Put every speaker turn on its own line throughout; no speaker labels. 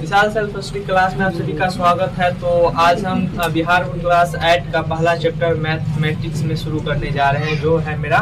विशाल self study class में आप सभी का स्वागत है। तो आज हम बिहार बोर्ड क्लास 8 का पहला चैप्टर मैथमेटिक्स में शुरू करने जा रहे हैं, जो है मेरा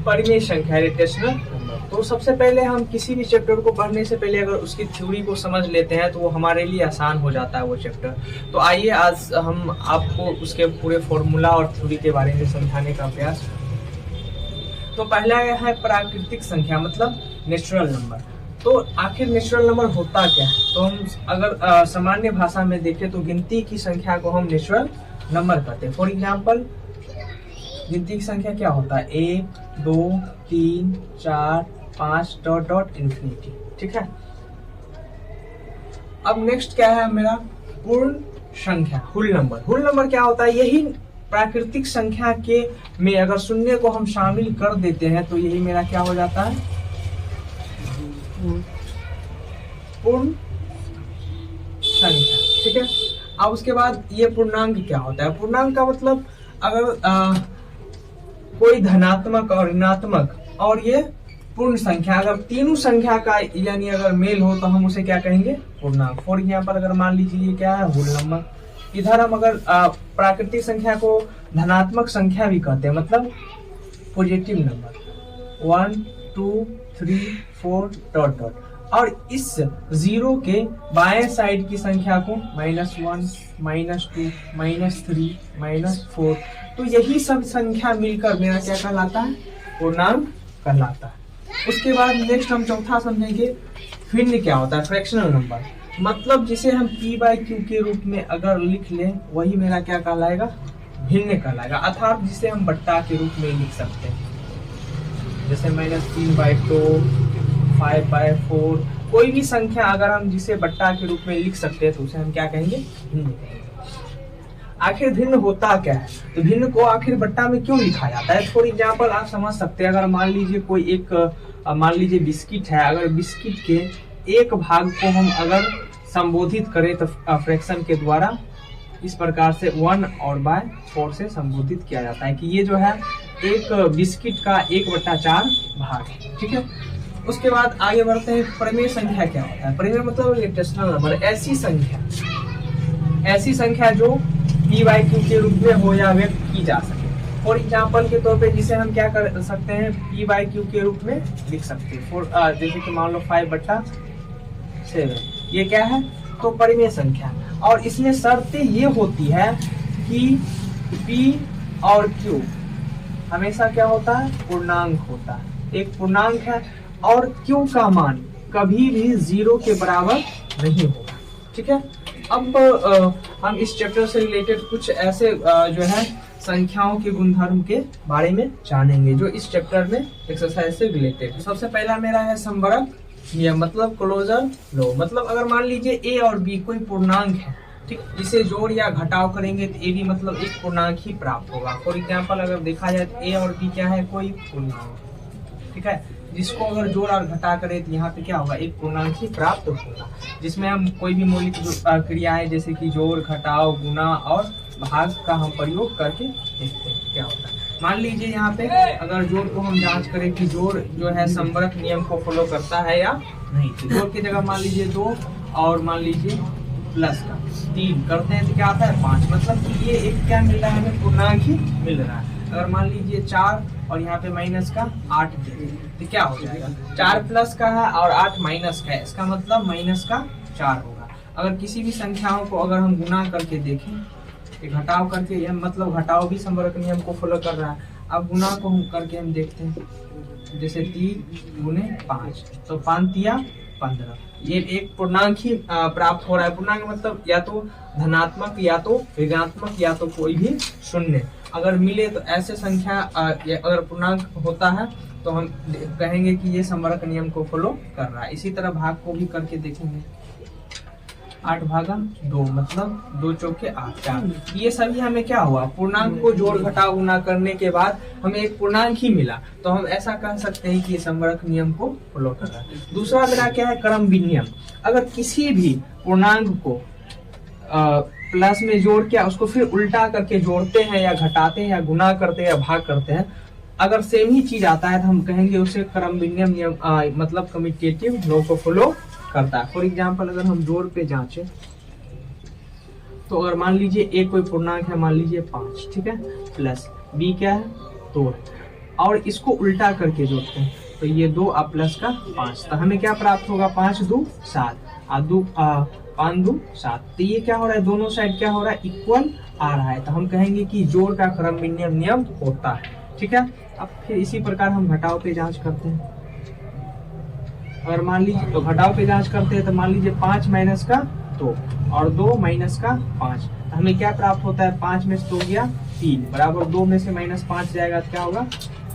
परिमेय संख्या रोटेशनल नंबर। तो सबसे पहले हम किसी भी चैप्टर को पढ़ने से पहले अगर उसकी थ्योरी को समझ लेते हैं तो वो हमारे लिए आसान हो जाता है वो चैप्टर। तो आइए आज हम आपको उसके पूरे फॉर्मूला और थ्योरी के बारे में समझाने का प्रयास। तो पहला है प्राकृतिक संख्या, मतलब नेचुरल नंबर। तो आखिर नेचुरल नंबर होता क्या है? तो हम अगर सामान्य भाषा में देखें तो गिनती की संख्या को हम नेचुरल नंबर कहते हैं। फॉर एग्जाम्पल गिनती की संख्या क्या होता है? 1 2 3 4 5 डॉट डॉट इन्फिनिटी। ठीक है। अब नेक्स्ट क्या है मेरा? पूर्ण संख्या, होल नंबर। होल नंबर क्या होता है? यही प्राकृतिक संख्या के में अगर शून्य को हम शामिल कर देते हैं तो यही मेरा क्या हो जाता है? पूर्ण संख्या। ठीक है। अब उसके बाद ये पूर्णांक क्या होता है? पूर्णांक का मतलब अगर कोई धनात्मक और ऋणात्मक और ये पूर्ण संख्या, अगर तीनों संख्या का यानी अगर मेल हो तो हम उसे क्या कहेंगे? पूर्णांक। फॉर एग्जाम्पल अगर मान लीजिए ये क्या है? Whole number. इधर हम अगर प्राकृतिक संख्या को धनात्मक संख्या भी कहते हैं, मतलब पॉजिटिव नंबर 1 2 3 4 डॉट डॉट। और इस जीरो के बाएं साइड की संख्या को -1 -2 -3 -4। तो यही सब संख्या मिलकर मेरा क्या कहलाता है? पूर्णांक कहलाता है। उसके बाद नेक्स्ट हम चौथा समझेंगे भिन्न क्या होता है? फ्रैक्शनल नंबर, मतलब जिसे हम p/q के रूप में अगर लिख लें वही मेरा क्या कहलाएगा? भिन्न कहलाएगा। अर्थात जिसे हम बट्टा के रूप में लिख सकते हैं, जैसे -3/2 5/4। कोई भी संख्या अगर हम जिसे बट्टा के रूप में लिख सकते हैं तो उसे हम क्या कहेंगे? भिन्न कहेंगे। आखिर भिन्न होता क्या है? तो भिन्न को आखिर बट्टा में क्यों लिखा जाता है? फॉर एग्जाम्पल आप समझ सकते हैं, अगर मान लीजिए कोई एक मान लीजिए बिस्किट है, अगर बिस्किट के एक भाग को हम अगर संबोधित करें तो फ्रैक्शन के द्वारा इस प्रकार से 1 और बाय 4 से संबोधित किया जाता है कि ये जो है एक बिस्किट का 1/4 भाग है। ठीक है। उसके बाद आगे बढ़ते हैं। परिमेय संख्या क्या होता है? परिमेय मतलब रोटेशनल नंबर, ऐसी संख्या जो p/q के रूप में हो या व्यक्त की जा सके। फॉर एग्जाम्पल के तौर पे जिसे हम क्या कर सकते हैं? p/q के रूप में लिख सकते हैं। जैसे कि मान लो 5/7। ये क्या है? तो परिमेय संख्या। और इसमें शर्त ये होती है कि p और q हमेशा क्या होता है? पूर्णांक होता है। एक पूर्णांक है और q का मान कभी भी 0 के बराबर नहीं होगा। ठीक है। अब हम इस चैप्टर से रिलेटेड कुछ ऐसे जो है संख्याओं के गुणधर्म के बारे में जानेंगे जो इस चैप्टर में एक्सरसाइज से रिलेटेड। सबसे पहला मेरा है संवरक नियम, मतलब क्लोजर लॉ। मतलब अगर मान लीजिए a और b कोई पूर्णांक है, ठीक, इसे जोड़ या घटाव करेंगे तो a भी मतलब एक पूर्णांक ही प्राप्त होगा। फॉर एग्जाम्पल अगर देखा जाए तो a और b क्या है? कोई पूर्णांक। ठीक है। जिसको अगर जोड़ और घटा करें तो यहाँ पे क्या होगा? एक पूर्णांक ही प्राप्त होगा, जिसमें हम कोई भी मौलिक क्रियाएं जैसे कि जोड़, घटाव, गुणा और भाग का हम प्रयोग करके देखते हैं क्या होता है। मान लीजिए यहाँ पे अगर जोड़ को हम जांच करें कि जोड़ जो है संवरक नियम को फॉलो करता है या नहीं, तो जोड़ की जगह मान लीजिए 2 और मान लीजिए प्लस का 3 करते हैं तो क्या आता है? 5। मतलब कि ये एक क्या मिल रहा है? हमें पूर्णांक ही मिल रहा है। अगर मान लीजिए 4 और यहाँ पे माइनस का 8 तो क्या हो जाएगा? 4 प्लस का है और 8 माइनस का है, इसका मतलब माइनस का 4 होगा। अगर किसी भी संख्याओं को अगर हम गुना करके देखें, घटाव करके, यह मतलब घटाव भी संवरक नियम को फॉलो कर रहा है। अब गुना को हम करके हम देखते हैं, जैसे 3 गुने 5 तो 5 तिया 15। ये एक पूर्णांक ही प्राप्त हो रहा है। पूर्णांक मतलब या तो धनात्मक या तो ऋणात्मक या तो कोई भी शून्य अगर मिले तो ऐसे संख्या अगर पूर्णांक होता है तो हम कहेंगे कि ये संवरक नियम को फॉलो कर रहा है। इसी तरह भाग को भी करके देखेंगे। 8/2 मतलब 2 चौके 8 4। ये सभी हमें क्या हुआ? पूर्णांक को जोड़ घटाव गुना करने के बाद हमें एक पूर्णांक ही मिला, तो हम ऐसा कह सकते हैं कि ये संवरक नियम को फॉलो कर रहा है। दूसरा मेरा क्या है? क्रम विनियम। अगर किसी भी पूर्णांक को प्लस में जोड़ के उसको फिर उल्टा करके जोड़ते हैं या घटाते हैं या गुना करते हैं या भाग करते हैं, अगर सेम ही चीज आता है तो हम कहेंगे उसे क्रम विनियम नियम मतलब कम्यूटेटिव लॉ को फॉलो करता है। फॉर एग्जाम्पल अगर हम जोड़ पे जांचें तो अगर मान लीजिए ए कोई पूर्णांक है, मान लीजिए 5, ठीक है, प्लस बी क्या है 2 है, और इसको उल्टा करके जोड़ते हैं तो ये 2 और प्लस का 5, तो हमें क्या प्राप्त होगा 5 2 7 5 2 7। तो ये क्या हो रहा है, दोनों साइड क्या हो रहा है, इक्वल आ रहा है, तो हम कहेंगे कि जोड़ का क्रम विनिमय नियम होता है। ठीक है, अब फिर इसी प्रकार हम घटाव पे जांच करते हैं। अगर मान लीजिए तो घटाव पे जांच करते हैं तो मान लीजिए 5 माइनस का 2 और 2 माइनस का 5, तो हमें क्या प्राप्त होता है, 5 में से 2 गया 3 बराबर 2 में से माइनस 5 जाएगा तो क्या होगा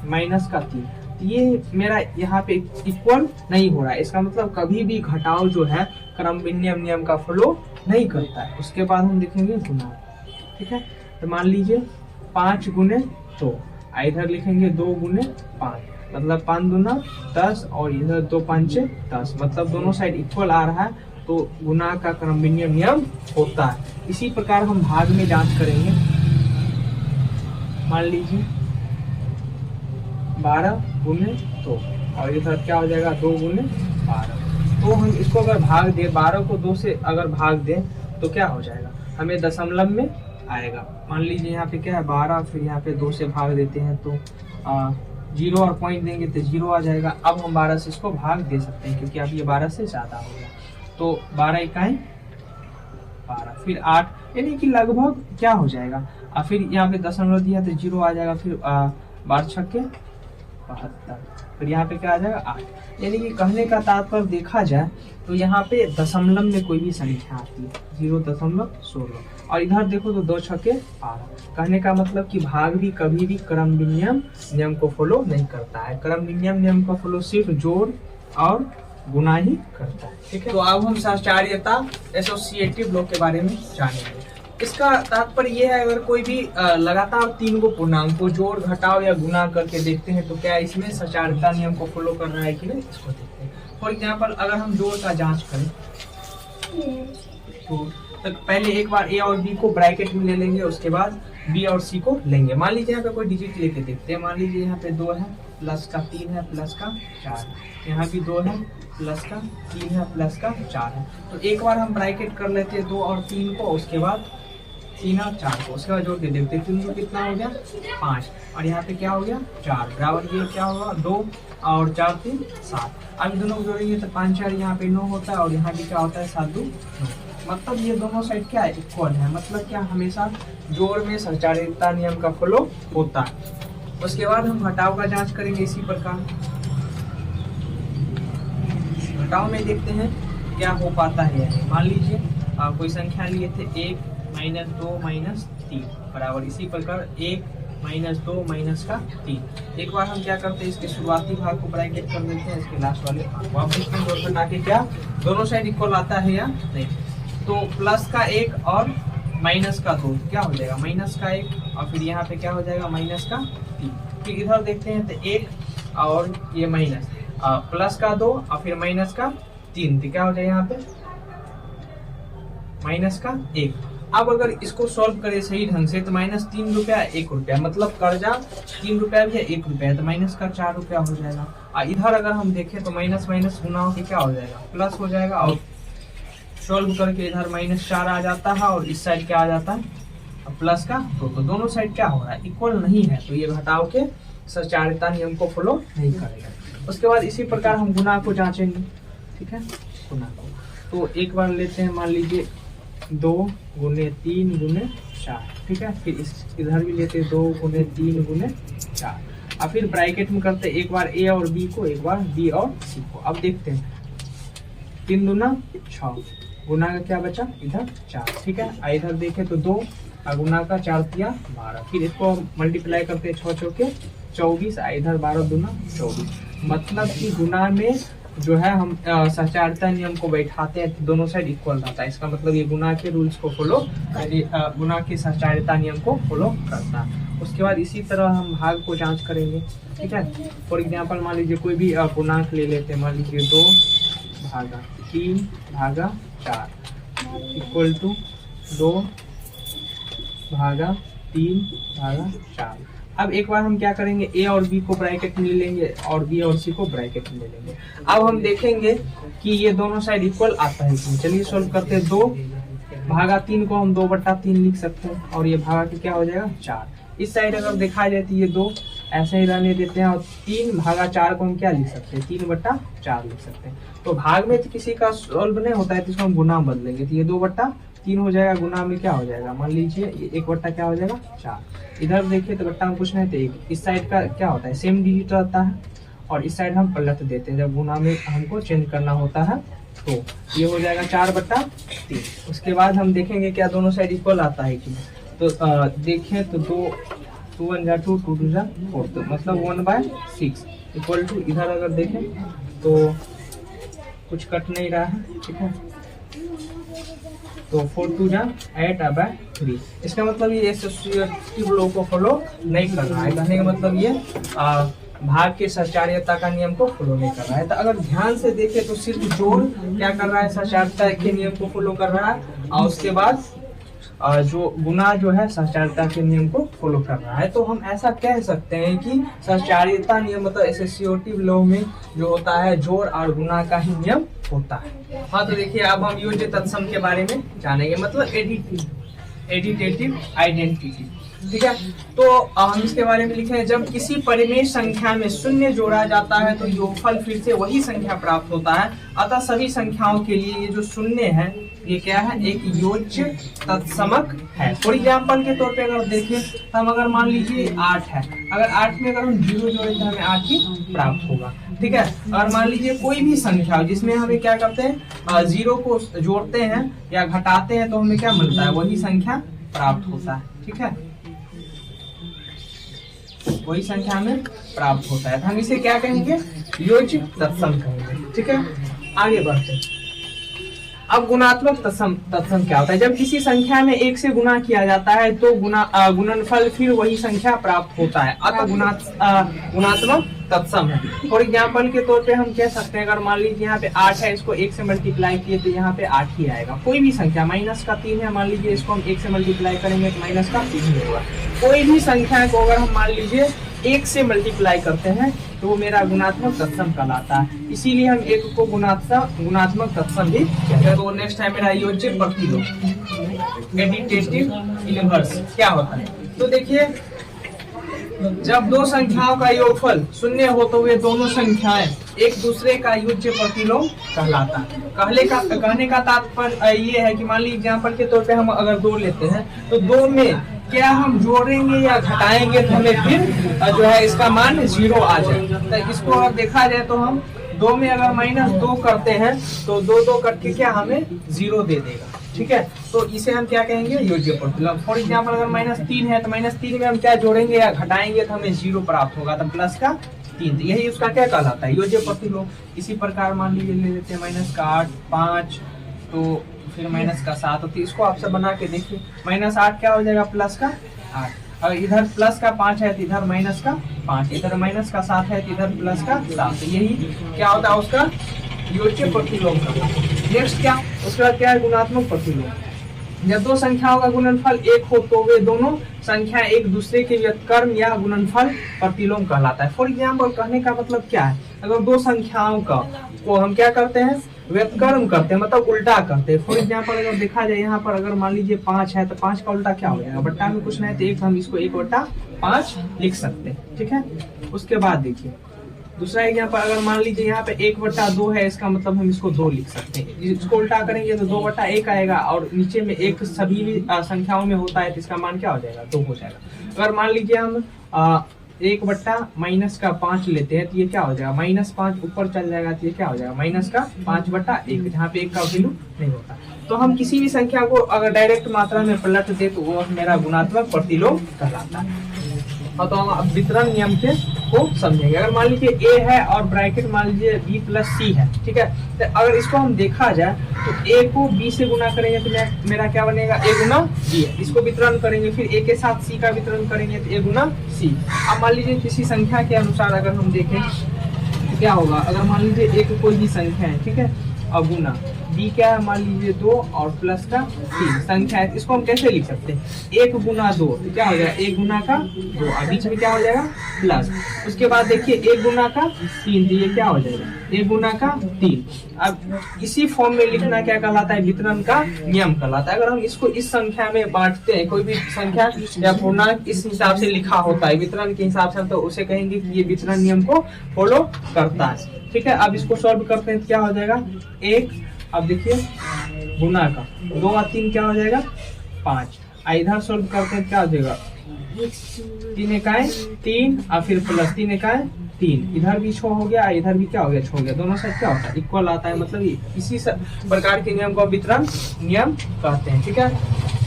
माइनस का 3। तो ये मेरा यहाँ पे इक्वल नहीं हो रहा है, इसका मतलब कभी भी घटाव जो है क्रम विनिमय नियम का फॉलो नहीं करता है। उसके बाद हम देखेंगे गुना। ठीक है, तो मान लीजिए 5 गुने 2, इधर लिखेंगे 2 गुने 5, मतलब 5 दूना 10 और इधर 2 5 10, मतलब दोनों साइड इक्वल आ रहा है, तो गुना का क्रम विनिमय नियम होता है। इसी प्रकार हम भाग में जांच करेंगे। मान लीजिए 12 गुने 2 और इधर क्या हो जाएगा 2 गुने 12, तो हम इसको अगर भाग दें, 12 को 2 से अगर भाग दें तो क्या हो जाएगा, हमें दशमलव में आएगा। मान लीजिए यहाँ पे क्या है 12, फिर यहाँ पे 2 से भाग देते हैं तो 0 और पॉइंट देंगे तो 0 आ जाएगा। अब हम 12 से इसको भाग दे सकते हैं क्योंकि अब ये 12 से ज्यादा हो गया, तो 12 इकाई 12, फिर 8, यानी कि लगभग क्या हो जाएगा, फिर यहाँ पे दशमलव दिया तो 0 आ जाएगा, फिर 12 छक्के 72, फिर यहाँ पे क्या आ जाएगा 8। यानी कि कहने का तात्पर्य देखा जाए तो यहाँ पे दशमलव में कोई भी संख्या आती है 0.16, और इधर देखो तो 2 छक्के 12। कहने का मतलब कि भाग भी कभी भी क्रम विनिमय नियम को फॉलो नहीं करता है, क्रम विनिमय नियम को फॉलो सिर्फ जोड़ और गुना ही करता है। ठीक है, तो अब हम सहचार्यता एसोसिएटिव लॉ के बारे में जानेंगे। इसका तात्पर्य यह है, अगर कोई भी लगातार 3 को पूर्णांक को जोड़ घटाव या गुना करके देखते हैं तो क्या इसमें सहचार्यता नियम को फॉलो कर रहा है कि नहीं, इसको देखते हैं। फॉर एग्जाम्पल अगर हम जोड़ का जांच करें तो पहले एक बार ए और बी को ब्रैकेट में ले लेंगे, उसके बाद बी और सी को लेंगे। मान लीजिए यहाँ पे कोई डिजिट लेके देखते हैं, मान लीजिए यहाँ पे 2 है, प्लस का 3 है, प्लस का 4, यहाँ भी 2 है, प्लस का 3 है, प्लस का 4 है। तो एक बार हम ब्रैकेट कर लेते हैं 2 और 3 को, उसके बाद 3 और 4 को, उसके बाद जोड़ के देखते हैं 3 को कितना हो गया 5, और यहाँ पे क्या हो गया 4, बराबर ये क्या होगा 2 और 4 3 7। अब दोनों को जोड़ेंगे तो 5 4 यहाँ पे 9 होता है, और यहाँ भी क्या होता है 7 2 9, मतलब ये दोनों साइड क्या है इक्वल है, मतलब क्या हमेशा जोड़ में सहचार्यता नियम का फॉलो होता है। उसके बाद हम घटाव का जांच करेंगे इसी प्रकार। घटाव में देखते हैं क्या हो पाता है। मान लीजिए कोई संख्या लिए थे 1 माइनस 2 माइनस 3 बराबर, इसी प्रकार 1 माइनस 2 माइनस का 3। एक बार हम क्या करते हैं, इसके शुरुआती भाग को ब्रैकेट कर देते हैं, इसके लास्ट वाले भाग को। आप देखते हैं जोड़ घटा के क्या दोनों साइड इक्वल आता है या नहीं। तो प्लस का 1 और माइनस का 2 क्या हो जाएगा माइनस का 1, और फिर यहाँ पे क्या हो जाएगा माइनस का 3। फिर इधर देखते हैं तो 1 और ये माइनस प्लस का 2 और फिर माइनस का 3, तो क्या हो जाएगा यहाँ पे माइनस का 1। अब अगर इसको सॉल्व करें सही ढंग से तो माइनस 3 रुपया 1 रुपया, मतलब कर्जा 3 रुपया भी है 1 रुपया है, तो माइनस का 4 रुपया हो जाएगा। और इधर अगर हम देखें तो माइनस माइनस गुना होकर क्या हो जाएगा प्लस हो जाएगा, और सॉल्व करके इधर माइनस 4 आ जाता है और इस साइड क्या आ जाता है प्लस का 2। तो दोनों साइड क्या हो रहा है इक्वल नहीं है, तो ये घटाव के सहचार्यता नियम को फॉलो नहीं करेगा। उसके बाद इसी प्रकार हम गुना को जांचेंगे। ठीक है, गुना को तो एक बार लेते हैं, मान लीजिए 2 गुने 3 गुने 4, ठीक है, फिर इधर भी लेते हैं 2 गुने 3 गुने 4, और फिर ब्रैकेट में करते एक बार ए और बी को, एक बार बी और सी को। अब देखते हैं 3 दूना 6, गुना का क्या बचा इधर 4, ठीक है, इधर देखें तो 2 और गुना का 4 दिया 12, फिर इसको मल्टीप्लाई करते हैं 6 चौके 24, इधर 12 दूना 24, मतलब कि गुना में जो है हम सहचार्यता नियम को बैठाते हैं तो दोनों साइड इक्वल रहता है। इसका मतलब ये गुना के रूल्स को फॉलो, गुना के सहचार्यता नियम को फॉलो करता है। उसके बाद इसी तरह हम भाग को जांच करेंगे। ठीक है, फॉर एग्जांपल मान लीजिए कोई भी पूर्णांक ले लेते हैं, मान लीजिए 2 भागा 3 भागा 4 इक्वल टू 2 भागा 3 भागा 4। अब एक बार हम क्या करेंगे, ए और बी को ब्रैकेट में ले लेंगे और बी और सी को ब्रैकेट में ले लेंगे। अब हम देखेंगे कि ये दोनों साइड इक्वल आता है कि। चलिए सोल्व करते हैं। 2/3 को हम 2/3 लिख सकते हैं और ये भागा के क्या हो जाएगा 4। इस साइड अगर देखा जाए तो ये 2 ऐसे ही रहने देते हैं और 3/4 को हम क्या लिख सकते हैं 3/4 लिख सकते हैं। तो भाग में तो किसी का सोल्व नहीं होता है तो इसको हम गुना बदलेंगे, तो ये 2/3 हो जाएगा, गुना में क्या हो जाएगा मान लीजिए 1 क्या हो जाएगा 4। इधर देखिए तो बट्टा में कुछ नहीं तो 1। इस साइड का क्या होता है सेम डिजिट रहता है और इस साइड हम पलट देते हैं जब गुना में हमको चेंज करना होता है। तो ये हो जाएगा 4/3। उसके बाद हम देखेंगे क्या दोनों साइड इक्वल आता है कि। तो देखें तो 2 1 जा 2 2 2 जा 4 तो मतलब 1/6 इक्वल टू, इधर अगर देखें तो कुछ कट नहीं रहा है, ठीक है। तो 4 2 जा 8/3। इसका मतलब ये एसोसिएटिव लॉ को फॉलो नहीं कर रहा है। कहने का मतलब ये भाग के सहचार्यता का नियम को फॉलो नहीं कर रहा है। तो अगर ध्यान से देखें तो सिर्फ जोड़ क्या कर रहा है सहचार्यता के नियम को फॉलो कर रहा है और उसके बाद जो गुना जो है सहचार्यता के नियम को फॉलो कर रहा है। तो हम ऐसा कह सकते हैं कि सहचार्यता नियम मतलब एसोसिएटिव लॉ में जो होता है जोड़ और गुना का ही नियम होता है। हाँ तो देखिए अब हम योज्य तत्सम के बारे में जानेंगे, मतलब एडिटिव आइडेंटिटी, ठीक है। तो हम इसके बारे में लिखे हैं, जब किसी परिमेय संख्या में शून्य जोड़ा जाता है तो योगफल फिर से वही संख्या प्राप्त होता है। अतः सभी संख्याओं के लिए ये जो शून्य है ये क्या है एक योज्य तत्समक है। फॉर एग्जाम्पल के तौर पे अगर देखें तो हम अगर मान लीजिए 8 है, अगर 8 में अगर हम 0 जोड़े तो हमें 8 ही प्राप्त होगा, ठीक है। और मान लीजिए कोई भी संख्या जिसमें हमें क्या करते हैं 0 को जोड़ते हैं या घटाते हैं तो हमें क्या मिलता है वही संख्या प्राप्त होता है, ठीक है, वही संख्या में प्राप्त होता है। तो हम इसे क्या कहेंगे योज्य तत्सम कहेंगे, ठीक है। आगे बढ़ते हैं। अब गुणात्मक तत्सम क्या होता है, जब किसी संख्या में 1 से गुना किया जाता है तो गुणनफल फिर वही संख्या प्राप्त होता है, अतः गुणात्मक तत्सम है। फॉर एग्जाम्पल के तौर पे हम कह सकते हैं अगर मान लीजिए यहाँ पे 8 है, इसको 1 से मल्टीप्लाई किए तो यहाँ पे 8 ही आएगा। कोई भी संख्या -3 है, मान लीजिए इसको हम 1 से मल्टीप्लाई करेंगे तो -3 होगा। कोई भी संख्या को अगर हम मान लीजिए 1 से मल्टीप्लाई करते हैं तो वो मेरा गुणात्मक तत्सम कहलाता है। इसीलिए हम 1 को गुणात्मक तत्सम भी कहते हैं। तो नेक्स्ट है मेरा योज्य प्रतिलोम, एडिटिव इनवर्स क्या होता है। तो देखिए जब दो संख्याओं का योगफल शून्य हो तो वे दोनों संख्याएं एक दूसरे का योज्य प्रतिलोम कहलाता है। कहने का तात्पर्य ये है कि मान लीजिए एग्जाम्पल के तौर पे हम अगर 2 लेते हैं तो 2 में क्या हम जोड़ेंगे या घटाएंगे तो हमें फिर जो है इसका मान 0 आ जाएगा। तो इसको अगर देखा जाए तो हम 2 में अगर -2 करते हैं तो 2 करके क्या हमें 0 दे देगा, ठीक है। तो इसे हम क्या कहेंगे योज्य प्रतिलोम। फॉर एग्जाम्पल अगर -3 है तो -3 में हम क्या जोड़ेंगे या घटाएंगे तो हमें 0 प्राप्त होगा, तो प्लस का 3, तो यही उसका क्या कहलाता है योज्य प्रतिलोम। इसी प्रकार मान लीजिए ले लेते हैं -8 5 तो फिर -7, तो इसको आप सब बना के देखिए -8 क्या हो जाएगा प्लस का 8, अगर इधर प्लस का 5 है तो इधर माइनस का 5, इधर माइनस का 7 है तो इधर प्लस का 7, तो यही क्या होता है उसका योज्य प्रतिलोम का। नेक्स्ट क्या उसके बाद क्या है गुणात्मक प्रतिलोम। जब दो संख्याओं का गुणनफल 1 हो तो वे दोनों संख्या एक दूसरे के व्युत्क्रम या गुणनफल प्रतिलोम कहलाता है। फॉर एग्जाम्पल कहने का मतलब क्या है, अगर दो संख्याओं का को हम क्या करते हैं व्युत्क्रम करते हैं मतलब उल्टा करते हैं। फॉर एग्जाम्पल अगर देखा जाए यहाँ पर अगर मान लीजिए 5 है तो 5 का उल्टा क्या हो जाएगा, बट्टा में कुछ नहीं तो एक हम इसको 1/5 लिख सकते हैं, ठीक है। उसके बाद देखिए दूसरा एग्जाम्पल अगर मान लीजिए यहाँ पे 1/2 है, इसका मतलब हम इसको 2 लिख सकते हैं। इसको उल्टा करेंगे तो 2/1 आएगा और नीचे में 1 सभी संख्याओं में होता है तो इसका मान क्या हो जाएगा 2 हो जाएगा। अगर मान लीजिए हम 1/-5 लेते हैं तो ये क्या हो जाएगा -5 ऊपर चल जाएगा तो ये क्या हो जाएगा -5/1, जहाँ पे 1 का वैल्यू नहीं होता। तो हम किसी भी संख्या को अगर डायरेक्ट मात्रा में पलट दे तो वो मेरा गुणात्मक प्रतिलोम कहलाता है। और तो हम अब वितरण नियम को समझेंगे। अगर मान लीजिए a है और ब्रैकेट मान लीजिए b + c है, ठीक है। तो अगर इसको हम देखा जाए तो a को b से गुना करेंगे तो मेरा क्या बनेगा a गुना b है। इसको वितरण करेंगे फिर a के साथ c का वितरण करेंगे तो a गुना c। अब मान लीजिए किसी संख्या के अनुसार अगर हम देखें तो क्या होगा, अगर मान लीजिए एक कोई भी संख्या है, ठीक है, और गुना b क्या है मान लीजिए 2 और प्लस का 3 संख्या है, इसको हम कैसे लिख सकते हैं, 1 गुना 2 तो क्या हो जाएगा 1 गुना का 2 और बीच में क्या हो जाएगा प्लस, उसके बाद देखिए 1 गुना का 3 तो ये क्या हो जाएगा 1 गुना का 3। अब इसी फॉर्म में लिखना क्या कहलाता है, वितरण का नियम कहलाता है। अगर हम इसको इस संख्या में बांटते हैं, कोई भी संख्या या पूर्णांक इस हिसाब से लिखा होता है वितरण के हिसाब से, तो उसे कहेंगे कि ये वितरण नियम को फॉलो करता है। ठीक है, अब इसको सॉल्व करते हैं तो क्या हो जाएगा 1, अब देखिए गुना का 2 और 3 क्या हो जाएगा 5, इधर सॉल्व करते हैं क्या हो जाएगा 3 इकाई 3 और फिर प्लस 3 इकाई 3, इधर भी 6 हो गया, इधर भी क्या हो गया 6 हो गया, दोनों साइड क्या होता है इक्वल आता है, मतलब इसी प्रकार के नियम को वितरण नियम कहते हैं। ठीक है,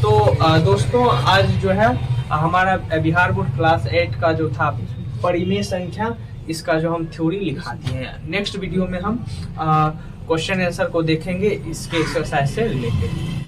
तो दोस्तों आज जो है हमारा बिहार बोर्ड क्लास 8 का जो था परिमेय संख्या, इसका जो हम थ्योरी लिखा दिए हैं। नेक्स्ट वीडियो में हम क्वेश्चन आंसर को देखेंगे इसके एक्सरसाइज से रिलेटेड।